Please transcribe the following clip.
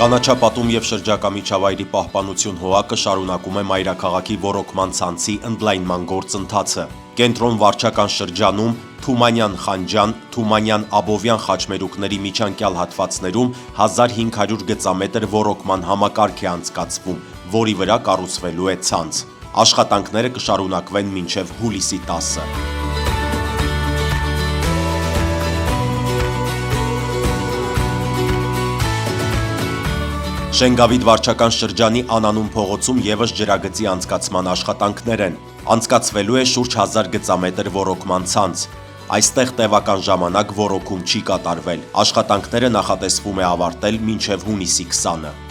Կանաչապատում և շրջակա միջավայրի պահպանություն ՀՕԱԿ-ը շարունակում է մայրաքաղաքի ոռոգման ցանցի ընդլայնման գործընթացը։ Կենտրոն վարչական շրջանում Թումանյան-Խանջան, Թումանյան-Աբովյան խաչմերուկների միջանկյալ հատվածներում 1500 գծամետր ոռոգման համակարգ է անցկացվում, որի վրա կառուցվելու է ցանց։ Աշխատանքները կշարունակվեն մինչև հուլիսի 10-ը։ Շենգավիթ վարչական շրջանի Անանուն փողոցում ևս ջրագծի անցկացման աշխատանքներ են։ Անցկացվելու է շուրջ 1000 գծամետր ոռոգման ցանց։ Այստեղ տևական ժամանակ ոռոգում չի կատարվել։ Աշխատանքները նախատեսվում է ավարտել մինչև հունիսի 20-ը։